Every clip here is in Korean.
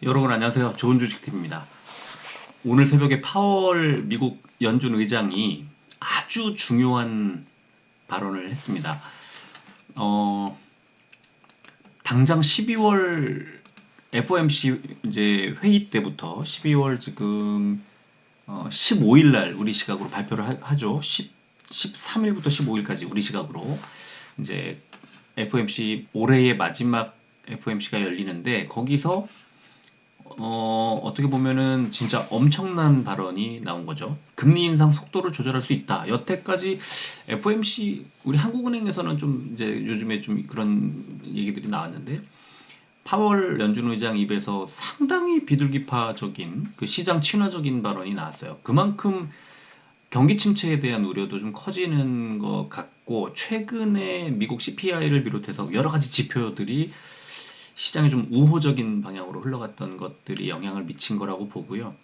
여러분 안녕하세요. 좋은 주식팀입니다. 오늘 새벽에 파월 미국 연준 의장이 아주 중요한 발언을 했습니다. 어, 당장 12월 FOMC 이제 회의 때부터 12월 지금 15일 날 우리 시각으로 발표를 하죠. 13일부터 15일까지 우리 시각으로 이제 FOMC 올해의 마지막 FOMC가 열리는데 거기서 어떻게 보면은 진짜 엄청난 발언이 나온 거죠. 금리 인상 속도를 조절할 수 있다. 여태까지 FOMC 우리 한국은행에서는 좀 이제 요즘에 좀 그런 얘기들이 나왔는데 파월 연준 의장 입에서 상당히 비둘기파적인 그 시장 친화적인 발언이 나왔어요. 그만큼 경기 침체에 대한 우려도 좀 커지는 것 같고 최근에 미국 CPI를 비롯해서 여러 가지 지표들이 시장에 좀 우호적인 방향으로 흘러갔던 것들이 영향을 미친 거라고 보고요.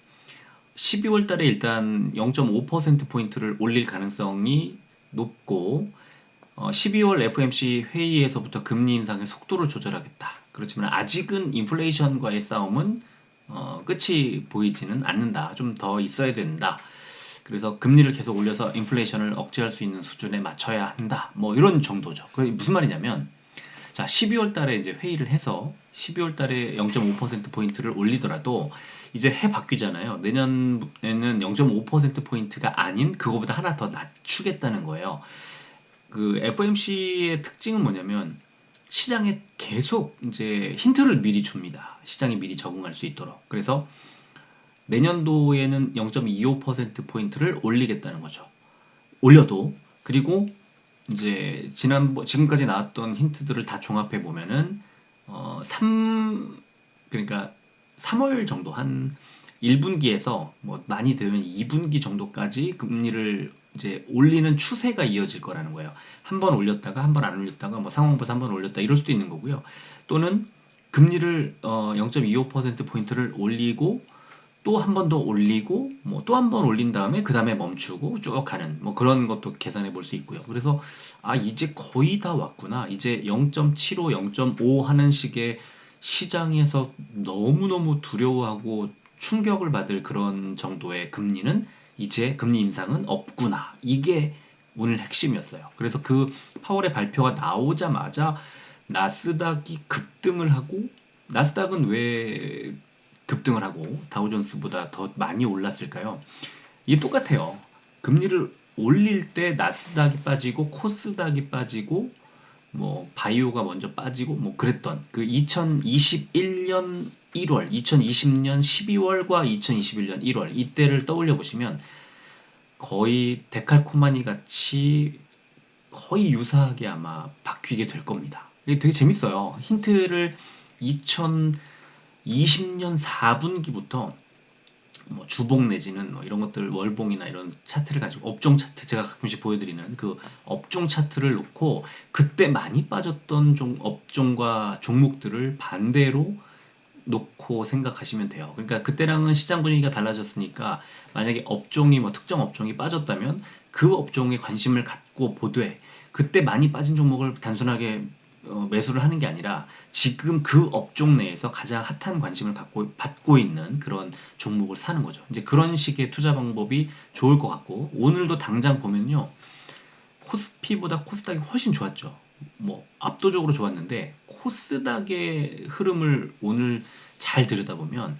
12월 달에 일단 0.5%포인트를 올릴 가능성이 높고 12월 FOMC 회의에서부터 금리 인상의 속도를 조절하겠다. 그렇지만 아직은 인플레이션과의 싸움은 끝이 보이지는 않는다. 좀 더 있어야 된다. 그래서 금리를 계속 올려서 인플레이션을 억제할 수 있는 수준에 맞춰야 한다. 뭐 이런 정도죠. 그게 무슨 말이냐면 자, 12월 달에 이제 회의를 해서 12월 달에 0.5%포인트를 올리더라도 이제 해 바뀌잖아요. 내년에는 0.5%포인트가 아닌 그거보다 하나 더 낮추겠다는 거예요. 그 FOMC의 특징은 뭐냐면 시장에 계속 이제 힌트를 미리 줍니다. 시장이 미리 적응할 수 있도록. 그래서 내년도에는 0.25%포인트를 올리겠다는 거죠. 올려도. 그리고 이제 지금까지 나왔던 힌트들을 다 종합해 보면은 3 그러니까 3월 정도 한 1분기에서 뭐 많이 되면 2분기 정도까지 금리를 이제 올리는 추세가 이어질 거라는 거예요. 한 번 올렸다가 한 번 안 올렸다가 뭐 상황 봐서 한 번 올렸다 이럴 수도 있는 거고요. 또는 금리를 0.25% 포인트를 올리고 또 한 번 더 올리고 뭐 또 한 번 올린 다음에 그 다음에 멈추고 쭉 가는 뭐 그런 것도 계산해 볼 수 있고요. 그래서 아 이제 거의 다 왔구나. 이제 0.75, 0.5 하는 식의 시장에서 너무너무 두려워하고 충격을 받을 그런 정도의 금리는 이제 금리 인상은 없구나. 이게 오늘 핵심이었어요. 그래서 그 파월의 발표가 나오자마자 나스닥이 급등을 하고 나스닥은 왜 급등을 하고 다우존스보다 더 많이 올랐을까요? 이게 똑같아요. 금리를 올릴 때 나스닥이 빠지고 코스닥이 빠지고 뭐 바이오가 먼저 빠지고 뭐 그랬던 그 2021년 1월, 2020년 12월과 2021년 1월 이때를 떠올려 보시면 거의 데칼코마니 같이 거의 유사하게 아마 바뀌게 될 겁니다. 이게 되게 재밌어요. 힌트를 2020년 4분기부터 뭐 주봉 내지는 뭐 이런 것들 월봉이나 이런 차트를 가지고 업종 차트 제가 가끔씩 보여드리는 그 업종 차트를 놓고 그때 많이 빠졌던 업종과 종목들을 반대로 놓고 생각하시면 돼요. 그러니까 그때랑은 시장 분위기가 달라졌으니까 만약에 업종이 뭐 특정 업종이 빠졌다면 그 업종에 관심을 갖고 보되 그때 많이 빠진 종목을 단순하게 매수를 하는 게 아니라 지금 그 업종 내에서 가장 핫한 관심을 받고 있는 그런 종목을 사는 거죠. 이제 그런 식의 투자 방법이 좋을 것 같고 오늘도 당장 보면요. 코스피보다 코스닥이 훨씬 좋았죠. 뭐 압도적으로 좋았는데 코스닥의 흐름을 오늘 잘 들여다보면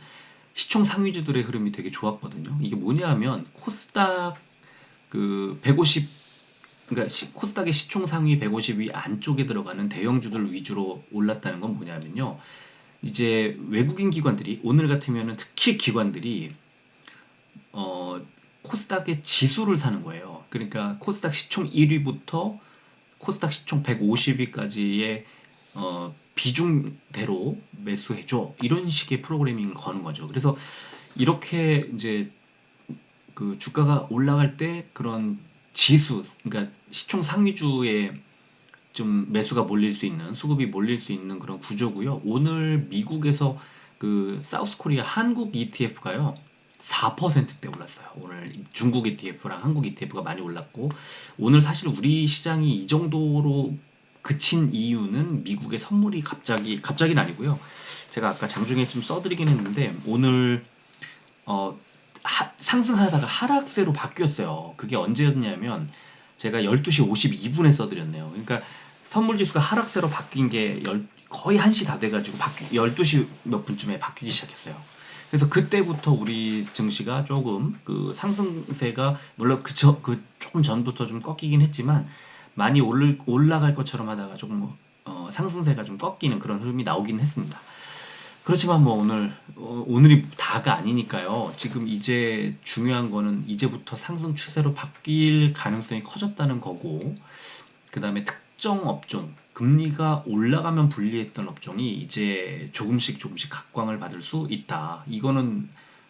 시총 상위주들의 흐름이 되게 좋았거든요. 이게 뭐냐 하면 코스닥 그 150, 그러니까 코스닥의 시총 상위 150위 안쪽에 들어가는 대형주들 위주로 올랐다는 건 뭐냐면요. 이제 외국인 기관들이 오늘 같으면은 특히 기관들이 어, 코스닥의 지수를 사는 거예요. 그러니까 코스닥 시총 1위부터 코스닥 시총 150위까지의 비중대로 매수해줘. 이런 식의 프로그래밍을 거는 거죠. 그래서 이렇게 이제 그 주가가 올라갈 때 그런 지수, 그러니까 시총 상위주에 좀 매수가 몰릴 수 있는, 수급이 몰릴 수 있는 그런 구조고요. 오늘 미국에서 그 사우스 코리아 한국 ETF가요. 4%대 올랐어요. 오늘 중국 ETF랑 한국 ETF가 많이 올랐고 오늘 사실 우리 시장이 이 정도로 그친 이유는 미국의 선물이 갑자기는 아니고요. 제가 아까 장중에 좀 써드리긴 했는데 오늘 상승하다가 하락세로 바뀌었어요. 그게 언제였냐면 제가 12시 52분에 써드렸네요. 그러니까 선물지수가 하락세로 바뀐 게 거의 1시 다 돼가지고 12시 몇 분쯤에 바뀌기 시작했어요. 그래서 그때부터 우리 증시가 조금 그 상승세가 물론 그 조금 전부터 좀 꺾이긴 했지만 많이 올라갈 것처럼 하다가 조금 상승세가 좀 꺾이는 그런 흐름이 나오긴 했습니다. 그렇지만 뭐 오늘이 다가 아니니까요. 지금 이제 중요한 거는 이제부터 상승 추세로 바뀔 가능성이 커졌다는 거고, 그 다음에 특정 업종, 금리가 올라가면 불리했던 업종이 이제 조금씩 각광을 받을 수 있다. 이거는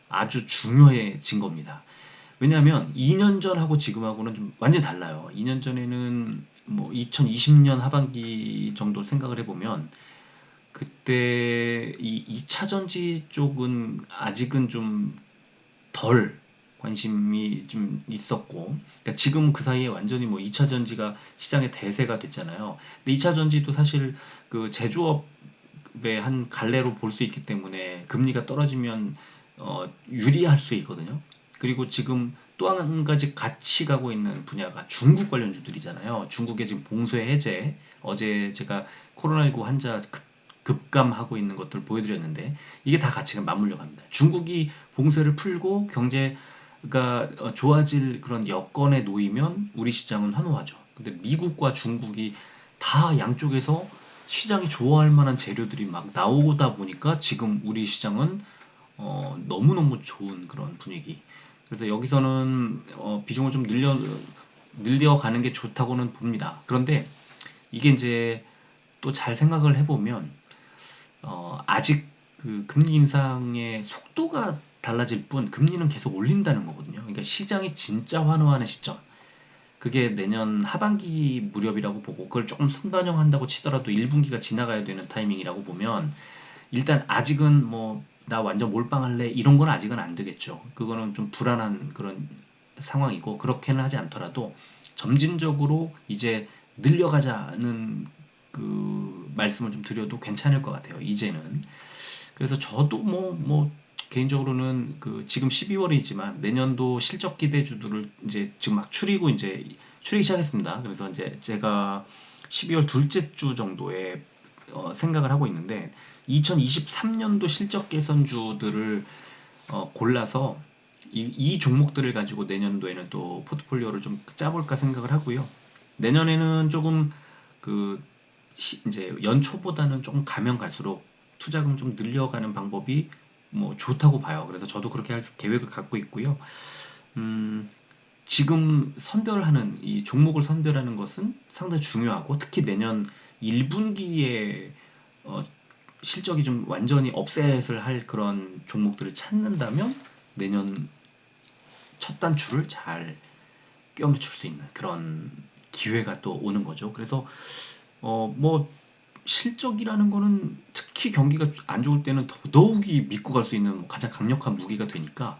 아주 중요해진 겁니다. 왜냐하면 2년 전하고 지금하고는 좀 완전히 달라요. 2년 전에는 뭐 2020년 하반기 정도 생각을 해보면 그때 이 2차 전지 쪽은 아직은 좀 덜 관심이 좀 있었고, 그러니까 지금 그 사이에 완전히 뭐 2차 전지가 시장의 대세가 됐잖아요. 근데 2차 전지도 사실 그 제조업의 한 갈래로 볼 수 있기 때문에 금리가 떨어지면 유리할 수 있거든요. 그리고 지금 또 한 가지 같이 가고 있는 분야가 중국 관련주들이잖아요. 중국의 지금 봉쇄 해제, 어제 제가 코로나19 환자 급감하고 있는 것들 보여드렸는데 이게 다 같이 맞물려 갑니다. 중국이 봉쇄를 풀고 경제가 좋아질 그런 여건에 놓이면 우리 시장은 환호하죠. 근데 미국과 중국이 다 양쪽에서 시장이 좋아할 만한 재료들이 막 나오다 보니까 지금 우리 시장은 너무너무 좋은 그런 분위기. 그래서 여기서는 비중을 좀 늘려가는 게 좋다고는 봅니다. 그런데 이게 이제 또 잘 생각을 해보면 아직 그 금리 인상의 속도가 달라질 뿐 금리는 계속 올린다는 거거든요. 그러니까 시장이 진짜 환호하는 시점. 그게 내년 하반기 무렵이라고 보고 그걸 조금 선반영한다고 치더라도 1분기가 지나가야 되는 타이밍이라고 보면 일단 아직은 뭐 나 완전 몰빵할래 이런 건 아직은 안 되겠죠. 그거는 좀 불안한 그런 상황이고 그렇게는 하지 않더라도 점진적으로 이제 늘려가자는 그 말씀을 좀 드려도 괜찮을 것 같아요. 이제는. 그래서 저도 뭐 개인적으로는 그 지금 12월이지만 내년도 실적 기대주들을 이제 지금 막 추리기 시작했습니다. 그래서 이제 제가 12월 둘째 주 정도에 생각을 하고 있는데 2023년도 실적 개선주들을 골라서 이 종목들을 가지고 내년도에는 또 포트폴리오를 좀 짜볼까 생각을 하고요. 내년에는 조금 그 이제 연초보다는 조금 가면 갈수록 투자금 좀 늘려가는 방법이 뭐 좋다고 봐요. 그래서 저도 그렇게 할 계획을 갖고 있고요. 지금 선별하는 이 종목을 선별하는 것은 상당히 중요하고 특히 내년 1분기에 실적이 좀 완전히 업셋을 할 그런 종목들을 찾는다면 내년 첫 단추를 잘 껴 맞출 수 있는 그런 기회가 또 오는 거죠. 그래서 뭐 실적이라는 거는 특히 경기가 안 좋을 때는 더더욱이 믿고 갈 수 있는 가장 강력한 무기가 되니까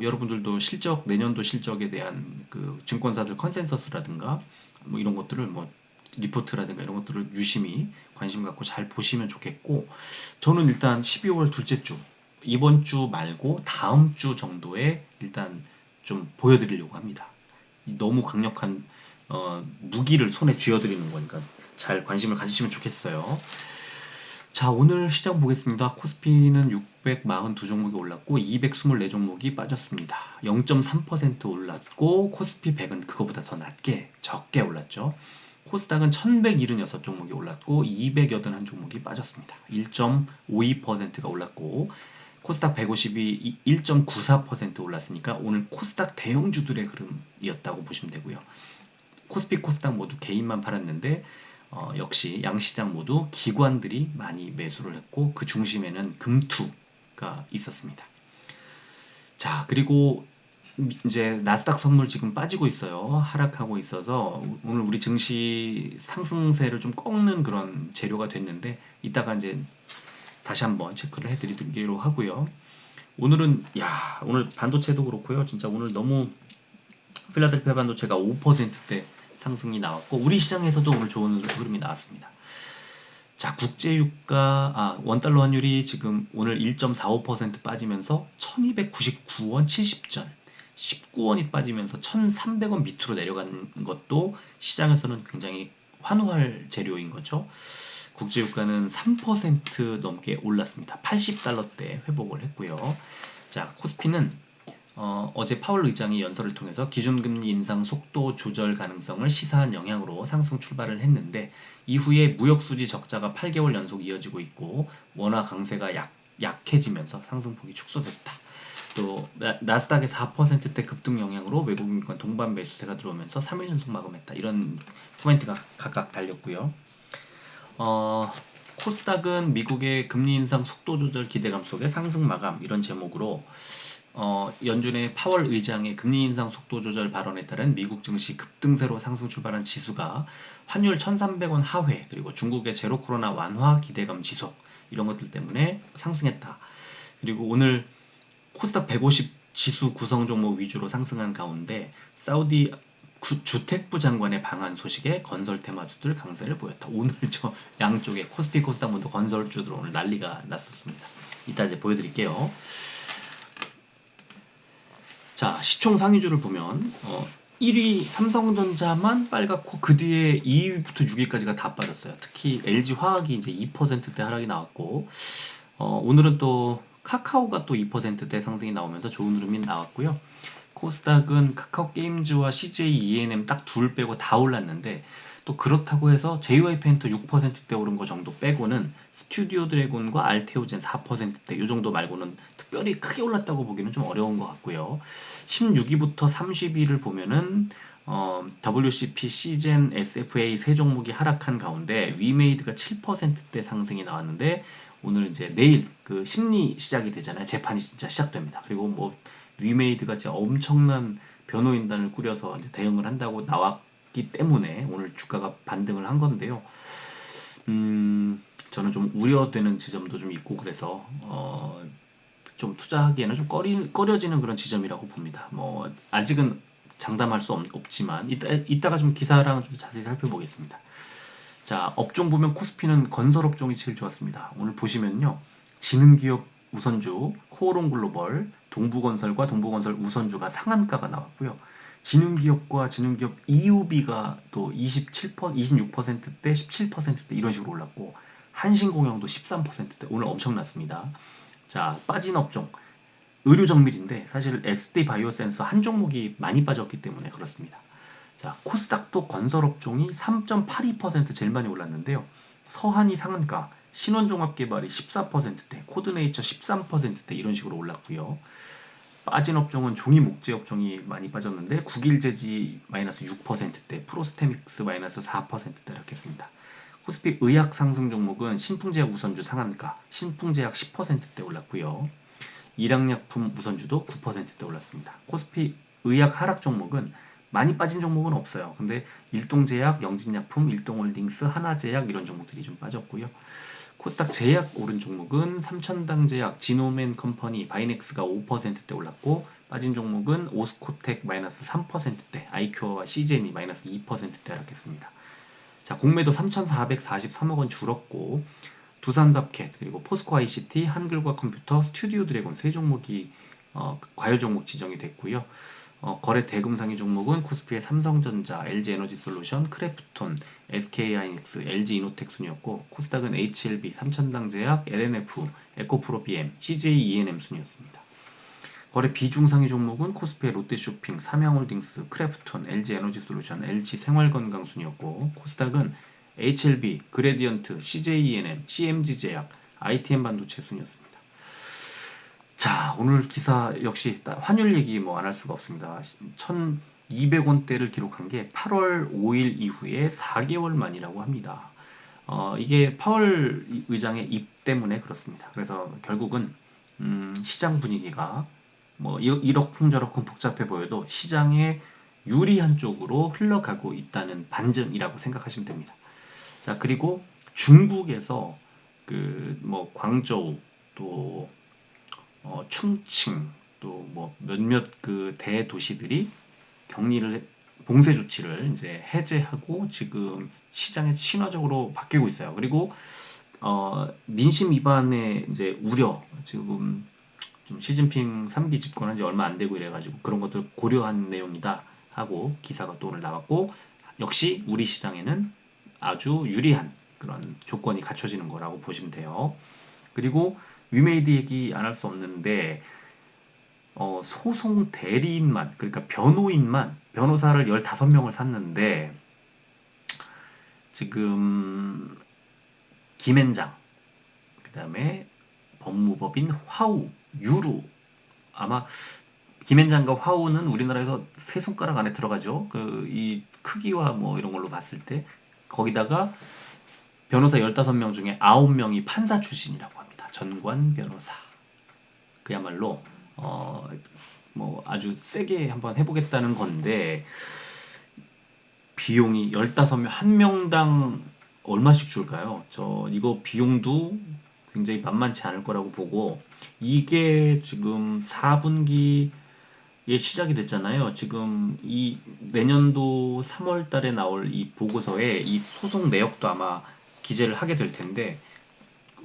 여러분들도 내년도 실적에 대한 그 증권사들 컨센서스라든가 뭐 이런 것들을 뭐 리포트라든가 이런 것들을 유심히 관심 갖고 잘 보시면 좋겠고 저는 일단 12월 둘째 주 이번 주 말고 다음 주 정도에 일단 좀 보여드리려고 합니다. 너무 강력한 무기를 손에 쥐어드리는 거니까 잘 관심을 가지시면 좋겠어요. 자, 오늘 시장 보겠습니다. 코스피는 642 종목이 올랐고 224 종목이 빠졌습니다. 0.3% 올랐고 코스피 100은 그거보다 더 적게 올랐죠. 코스닥은 1176 종목이 올랐고 281 종목이 빠졌습니다. 1.52%가 올랐고 코스닥 150이 1.94% 올랐으니까 오늘 코스닥 대형주들의 흐름이었다고 보시면 되고요. 코스피, 코스닥 모두 개인만 팔았는데 역시 양시장 모두 기관들이 많이 매수를 했고 그 중심에는 금투가 있었습니다. 자, 그리고 이제 나스닥 선물 지금 빠지고 있어요. 하락하고 있어서 오늘 우리 증시 상승세를 좀 꺾는 그런 재료가 됐는데 이따가 이제 다시 한번 체크를 해드리기로 하고요. 오늘은 오늘 반도체도 그렇고요. 진짜 오늘 너무 필라델피아 반도체가 5%대 상승이 나왔고 우리 시장에서도 오늘 좋은 흐름이 나왔습니다. 자, 국제유가, 원달러 환율이 지금 오늘 1.45% 빠지면서 1299원 70전, 19원이 빠지면서 1300원 밑으로 내려간 것도 시장에서는 굉장히 환호할 재료인 거죠. 국제유가는 3% 넘게 올랐습니다. 80달러대 회복을 했고요. 자, 코스피는 어제 파월 의장이 연설을 통해서 기준금리 인상 속도 조절 가능성을 시사한 영향으로 상승 출발을 했는데 이후에 무역수지 적자가 8개월 연속 이어지고 있고 원화 강세가 약해지면서 상승폭이 축소됐다. 또 나스닥의 4%대 급등 영향으로 외국인과 동반 매수세가 들어오면서 3일 연속 마감했다. 이런 코멘트가 각각 달렸고요. 코스닥은 미국의 금리 인상 속도 조절 기대감 속에 상승 마감 이런 제목으로 연준의 파월 의장의 금리 인상 속도 조절 발언에 따른 미국 증시 급등세로 상승 출발한 지수가 환율 1,300원 하회 그리고 중국의 제로 코로나 완화 기대감 지속 이런 것들 때문에 상승했다. 그리고 오늘 코스닥 150 지수 구성 종목 위주로 상승한 가운데 사우디 주택부 장관의 방한 소식에 건설 테마주들 강세를 보였다. 오늘 저 양쪽에 코스피 코스닥 모두 건설주들 오늘 난리가 났었습니다. 이따 이제 보여드릴게요. 자, 시총 상위주를 보면 1위 삼성전자만 빨갛고 그 뒤에 2위부터 6위까지가 다 빠졌어요. 특히 LG화학이 이제 2%대 하락이 나왔고 오늘은 또 카카오가 또 2%대 상승이 나오면서 좋은 흐름이 나왔고요. 코스닥은 카카오 게임즈와 CJ ENM 딱 둘 빼고 다 올랐는데 또 그렇다고 해서 JYP 엔터 6%대 오른 거 정도 빼고는 스튜디오 드래곤과 알테오젠 4%대 이 정도 말고는 특별히 크게 올랐다고 보기는 좀 어려운 것 같고요. 16위부터 30위를 보면은 WCP, CGen, SFA 세 종목이 하락한 가운데 위메이드가 7%대 상승이 나왔는데 오늘 이제 내일 그 심리 시작이 되잖아요. 재판이 진짜 시작됩니다. 그리고 뭐 위메이드가 진짜 엄청난 변호인단을 꾸려서 이제 대응을 한다고 나왔기 때문에 오늘 주가가 반등을 한 건데요. 저는 좀 우려되는 지점도 좀 있고 그래서 좀 투자하기에는 좀 꺼려지는 그런 지점이라고 봅니다. 뭐 아직은 장담할 수 없지만 이따가 좀 기사랑 좀 자세히 살펴보겠습니다. 자, 업종 보면 코스피는 건설 업종이 제일 좋았습니다. 오늘 보시면요. 지능기업 우선주, 코오롱 글로벌, 동부건설과 동부건설 우선주가 상한가가 나왔고요. 지능기업과 지능기업 EUB가 또 26%대, 17%대 이런 식으로 올랐고 한신공영도 13%대 오늘 엄청났습니다. 자, 빠진 업종 의료정밀인데 사실 SD 바이오센서 한 종목이 많이 빠졌기 때문에 그렇습니다. 자, 코스닥도 건설업종이 3.82% 제일 많이 올랐는데요. 서한이 상한가, 신원종합개발이 14%대, 코드네이처 13%대 이런 식으로 올랐고요. 빠진 업종은 종이목재업종이 많이 빠졌는데 국일제지 마이너스 6%대, 프로스테믹스 마이너스 4%대 이렇게 했습니다. 코스피 의학 상승 종목은 신풍제약 우선주 상한가, 신풍제약 10%대 올랐고요. 일양약품 우선주도 9%대 올랐습니다. 코스피 의학 하락 종목은 많이 빠진 종목은 없어요. 근데 일동제약, 영진약품, 일동홀딩스, 하나제약 이런 종목들이 좀 빠졌고요. 코스닥 제약 오른 종목은 삼천당제약, 지노맨 컴퍼니, 바이넥스가 5%대 올랐고 빠진 종목은 오스코텍 마이너스 3%대, 아이큐어와 CGN이 마이너스 2%대 하락했습니다. 자, 공매도 3,443억 원 줄었고 두산밥켓 그리고 포스코 ICT, 한글과 컴퓨터, 스튜디오 드래곤 세 종목이 과열 종목 지정이 됐고요. 거래 대금 상위 종목은 코스피의 삼성전자, LG에너지솔루션, 크래프톤, SK하이닉스, LG이노텍 순이었고 코스닥은 HLB, 삼천당제약, LNF, 에코프로 BM, CJ ENM 순이었습니다. 거래 비중 상위 종목은 코스피의 롯데쇼핑, 삼양홀딩스, 크래프톤, LG에너지솔루션, LG생활건강 순이었고 코스닥은 HLB, 그레디언트, CJ ENM, CMG제약, ITM 반도체 순이었습니다. 자, 오늘 기사 역시 환율 얘기 뭐 안 할 수가 없습니다. 1,200원대를 기록한 게 8월 5일 이후에 4개월 만이라고 합니다. 이게 파월 의장의 입 때문에 그렇습니다. 그래서 결국은 시장 분위기가 뭐 이러쿵저러쿵 복잡해 보여도 시장에 유리한 쪽으로 흘러가고 있다는 반증이라고 생각하시면 됩니다. 자, 그리고 중국에서 그 뭐 광저우 또 충칭 또 뭐 몇몇 그 대도시들이 격리를 봉쇄 조치를 이제 해제하고 지금 시장에 친화적으로 바뀌고 있어요. 그리고 민심 위반의 이제 우려, 지금 좀 시진핑 3기 집권한 지 얼마 안 되고 이래가지고 그런 것들 고려한 내용이다 하고 기사가 또 오늘 나왔고, 역시 우리 시장에는 아주 유리한 그런 조건이 갖춰지는 거라고 보시면 돼요. 그리고 위메이드 얘기 안 할 수 없는데, 소송 대리인만, 그러니까 변호인만, 변호사를 15명을 샀는데, 지금 김앤장, 그 다음에 법무법인 화우, 유루, 아마 김앤장과 화우는 우리나라에서 세 손가락 안에 들어가죠. 그 이 크기와 뭐 이런 걸로 봤을 때, 거기다가 변호사 15명 중에 9명이 판사 출신이라고 합니다. 전관 변호사. 그야말로 뭐 아주 세게 한번 해보겠다는 건데, 비용이 15명, 한 명당 얼마씩 줄까요? 저 이거 비용도 굉장히 만만치 않을 거라고 보고, 이게 지금 4분기에 시작이 됐잖아요. 지금 이 내년도 3월 달에 나올 이 보고서에 이 소송 내역도 아마 기재를 하게 될 텐데,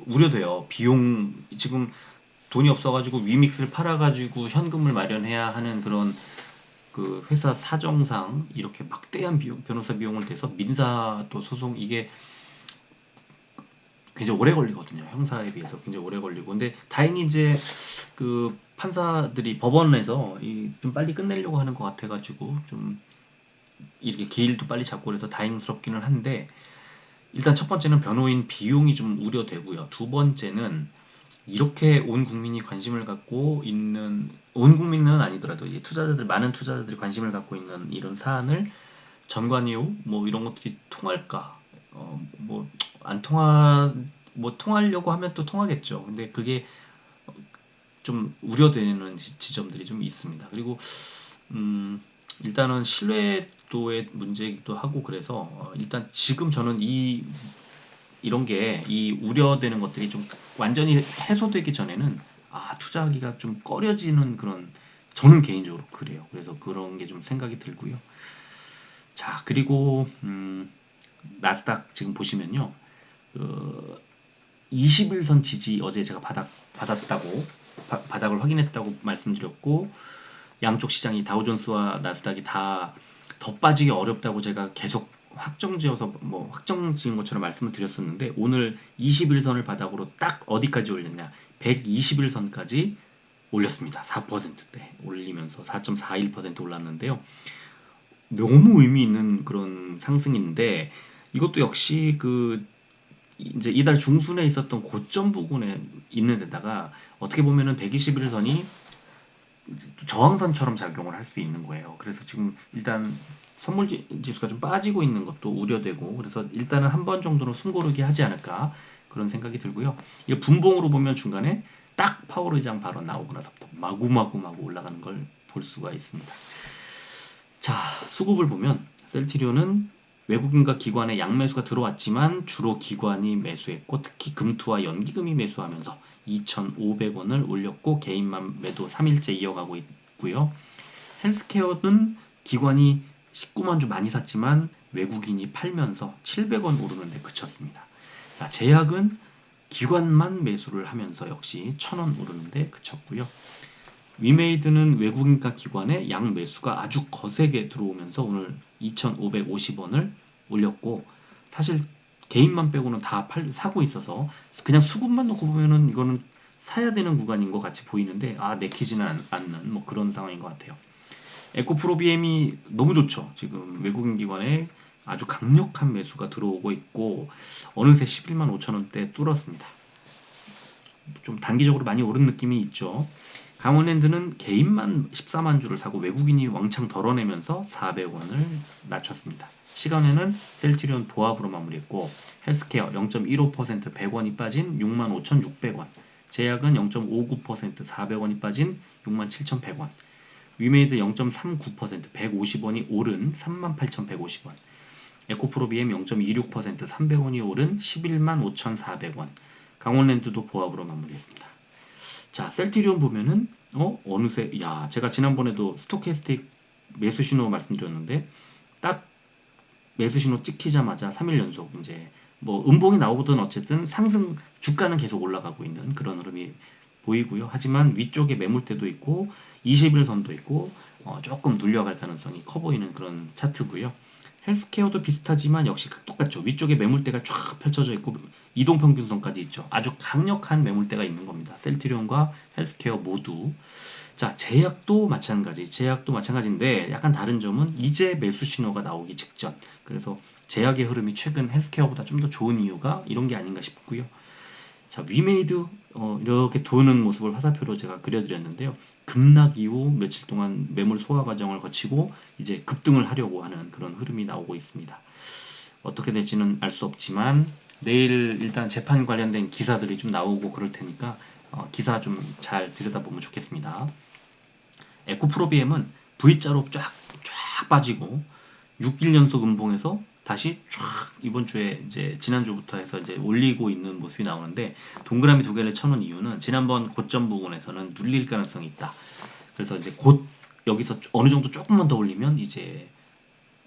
우려돼요. 비용, 지금 돈이 없어가지고 위믹스를 팔아가지고 현금을 마련해야 하는 그런 그 회사 사정상 이렇게 막대한 비용, 변호사 비용을 대서 민사 또 소송, 이게 굉장히 오래 걸리거든요. 형사에 비해서 굉장히 오래 걸리고. 근데 다행히 이제 그 판사들이 법원에서 좀 빨리 끝내려고 하는 것 같아가지고 좀 이렇게 기일도 빨리 잡고 그래서 다행스럽기는 한데, 일단 첫 번째는 변호인 비용이 좀 우려되고요. 두 번째는 이렇게 온 국민이 관심을 갖고 있는, 온 국민은 아니더라도 이 투자자들, 많은 투자자들이 관심을 갖고 있는 이런 사안을 전관이후 뭐 이런 것들이 통할까? 뭐 안 뭐 통하려고 하면 또 통하겠죠. 근데 그게 좀 우려되는 지점들이 좀 있습니다. 그리고 일단은 신뢰도의 문제이기도 하고, 그래서 일단 지금 저는 이런 게, 이 우려되는 것들이 좀 완전히 해소되기 전에는 투자하기가 좀 꺼려지는 그런, 저는 개인적으로 그래요. 그래서 그런 게 좀 생각이 들고요. 자, 그리고 나스닥 지금 보시면요, 그 21선 지지 어제 제가 받았다고, 바닥을 확인했다고 말씀드렸고, 양쪽 시장이 다우존스와 나스닥이 다 더 빠지기 어렵다고 제가 계속 확정지어서 뭐 확정지은 것처럼 말씀을 드렸었는데, 오늘 21선을 바닥으로 딱 어디까지 올렸냐, 121선까지 올렸습니다. 4%대 올리면서 4.41% 올랐는데요. 너무 의미 있는 그런 상승인데, 이것도 역시 그 이제 이달 중순에 있었던 고점 부근에 있는 데다가 어떻게 보면은 121선이 저항선처럼 작용을 할 수 있는 거예요. 그래서 지금 일단 선물 지수가 좀 빠지고 있는 것도 우려되고, 그래서 일단은 한 번 정도는 숨고르기 하지 않을까 그런 생각이 들고요. 이 분봉으로 보면 중간에 딱 파월 의장 발언 나오고 나서부터 마구마구 올라가는 걸 볼 수가 있습니다. 자, 수급을 보면 셀트리온은 외국인과 기관의 양매수가 들어왔지만 주로 기관이 매수했고, 특히 금투와 연기금이 매수하면서 2,500원을 올렸고, 개인만 매도 3일째 이어가고 있고요. 헬스케어는 기관이 19만 주 많이 샀지만 외국인이 팔면서 700원 오르는데 그쳤습니다. 자, 제약은 기관만 매수를 하면서 역시 1,000원 오르는데 그쳤고요. 위메이드는 외국인과 기관의 양 매수가 아주 거세게 들어오면서 오늘 2,550원을 올렸고, 사실 개인만 빼고는 다 사고 있어서 그냥 수급만 놓고 보면은 이거는 사야 되는 구간인 것 같이 보이는데, 내키지는 않는 뭐 그런 상황인 것 같아요. 에코프로비엠이 너무 좋죠. 지금 외국인 기관에 아주 강력한 매수가 들어오고 있고, 어느새 11만 5천 원대 뚫었습니다. 좀 단기적으로 많이 오른 느낌이 있죠. 강원랜드는 개인만 14만 주를 사고 외국인이 왕창 덜어내면서 400원을 낮췄습니다. 시간에는 셀트리온 보합으로 마무리했고, 헬스케어 0.15% 100원이 빠진 65,600원, 제약은 0.59% 400원이 빠진 67,100원, 위메이드 0.39% 150원이 오른 38,150원, 에코프로비엠 0.26% 300원이 오른 115,400원, 강원랜드도 보합으로 마무리했습니다. 자, 셀트리온 보면은 어느새, 제가 지난번에도 스토캐스틱 매수 신호 말씀드렸는데, 딱 매수 신호 찍히자마자 3일 연속 이제 뭐 음봉이 나오든 어쨌든 상승 주가는 계속 올라가고 있는 그런 흐름이 보이고요. 하지만 위쪽에 매물대도 있고 20일선도 있고 조금 눌려갈 가능성이 커 보이는 그런 차트고요. 헬스케어도 비슷하지만 역시 똑같죠. 위쪽에 매물대가 쫙 펼쳐져 있고 이동평균선까지 있죠. 아주 강력한 매물대가 있는 겁니다. 셀트리온과 헬스케어 모두. 자, 제약도 마찬가지. 제약도 마찬가지인데 약간 다른 점은 이제 매수 신호가 나오기 직전. 그래서 제약의 흐름이 최근 헬스케어보다 좀 더 좋은 이유가 이런 게 아닌가 싶고요. 자, 위메이드 이렇게 도는 모습을 화살표로 제가 그려드렸는데요. 급락 이후 며칠 동안 매물 소화 과정을 거치고 이제 급등을 하려고 하는 그런 흐름이 나오고 있습니다. 어떻게 될지는 알 수 없지만 내일 일단 재판 관련된 기사들이 좀 나오고 그럴 테니까 기사 좀 잘 들여다보면 좋겠습니다. 에코프로비엠은 V자로 쫙 빠지고 6일 연속 음봉에서 다시 쫙 이번 주에 이제 지난주부터 해서 이제 올리고 있는 모습이 나오는데 동그라미 두 개를 쳐놓은 이유는 지난번 고점 부분에서는 눌릴 가능성이 있다. 그래서 이제 곧 여기서 어느 정도 조금만 더 올리면 이제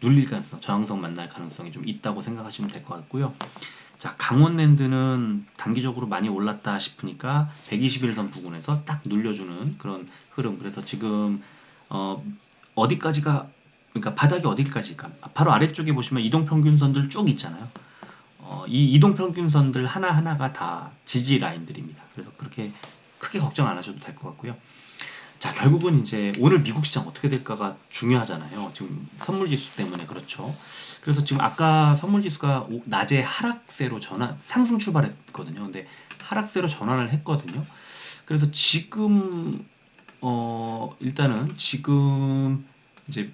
눌릴 가능성, 저항성 만날 가능성이 좀 있다고 생각하시면 될 것 같고요. 자, 강원랜드는 단기적으로 많이 올랐다 싶으니까 121선 부근에서 딱 눌려주는 그런 흐름. 그래서 지금 어디까지가 그러니까 바닥이 어디까지일까? 바로 아래쪽에 보시면 이동평균선들 쭉 있잖아요. 이 이동평균선들 하나하나가 다 지지 라인들입니다. 그래서 그렇게 크게 걱정 안 하셔도 될 것 같고요. 자, 결국은 이제 오늘 미국 시장 어떻게 될까가 중요하잖아요. 지금 선물 지수 때문에 그렇죠. 그래서 지금 아까 선물 지수가 낮에 하락세로 상승 출발했거든요. 근데 하락세로 전환을 했거든요. 그래서 지금 일단은 지금 이제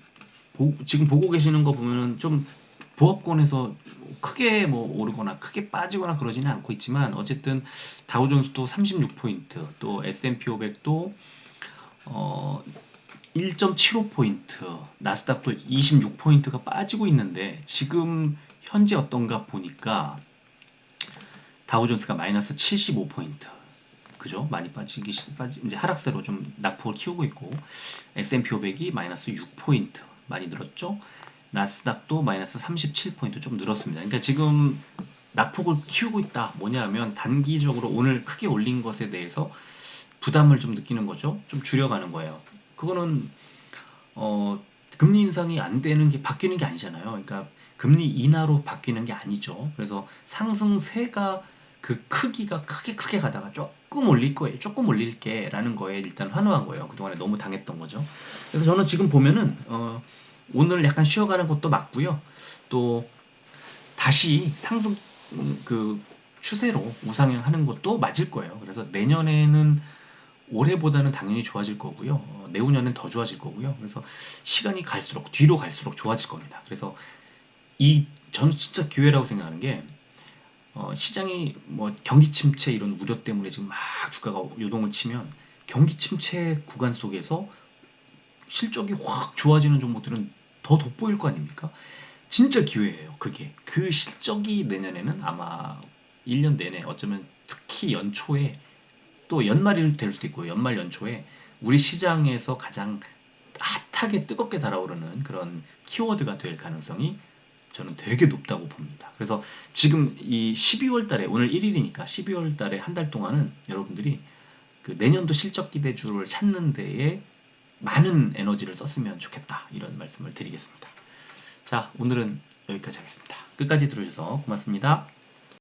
지금 보고 계시는 거 보면은 좀 보합권에서 크게 뭐 오르거나 크게 빠지거나 그러지는 않고 있지만 어쨌든 다우존스도 36포인트 또 S&P 500도 1.75포인트, 나스닥도 26포인트가 빠지고 있는데 지금 현재 어떤가 보니까 다우존스가 마이너스 75포인트. 그죠? 많이 이제 하락세로 좀 낙폭을 키우고 있고 S&P 500이 마이너스 6포인트 많이 늘었죠? 나스닥도 마이너스 37포인트 좀 늘었습니다. 그러니까 지금 낙폭을 키우고 있다. 뭐냐면 단기적으로 오늘 크게 올린 것에 대해서 부담을 좀 느끼는 거죠. 좀 줄여가는 거예요. 그거는 금리 인상이 안 되는 게 바뀌는 게 아니잖아요. 그러니까 금리 인하로 바뀌는 게 아니죠. 그래서 상승세가 그 크기가 크게 가다가 조금 올릴 거예요. 조금 올릴게라는 거에 일단 환호한 거예요. 그동안에 너무 당했던 거죠. 그래서 저는 지금 보면은 오늘 약간 쉬어가는 것도 맞고요. 또 다시 상승 그 추세로 우상향하는 것도 맞을 거예요. 그래서 내년에는 올해보다는 당연히 좋아질 거고요. 내후년엔 더 좋아질 거고요. 그래서 시간이 갈수록 뒤로 갈수록 좋아질 겁니다. 그래서 저는 진짜 기회라고 생각하는 게 시장이 뭐 경기 침체 이런 우려 때문에 지금 막 주가가 요동을 치면 경기 침체 구간 속에서 실적이 확 좋아지는 종목들은 더 돋보일 거 아닙니까? 진짜 기회예요. 그게 그 실적이 내년에는 아마 1년 내내 어쩌면 특히 연초에 또 연말이 될 수도 있고 연말 연초에 우리 시장에서 가장 핫하게 뜨겁게 달아오르는 그런 키워드가 될 가능성이 저는 되게 높다고 봅니다. 그래서 지금 이 12월 달에 오늘 1일이니까 12월 달에 한 달 동안은 여러분들이 그 내년도 실적 기대주를 찾는 데에 많은 에너지를 썼으면 좋겠다 이런 말씀을 드리겠습니다. 자, 오늘은 여기까지 하겠습니다. 끝까지 들어주셔서 고맙습니다.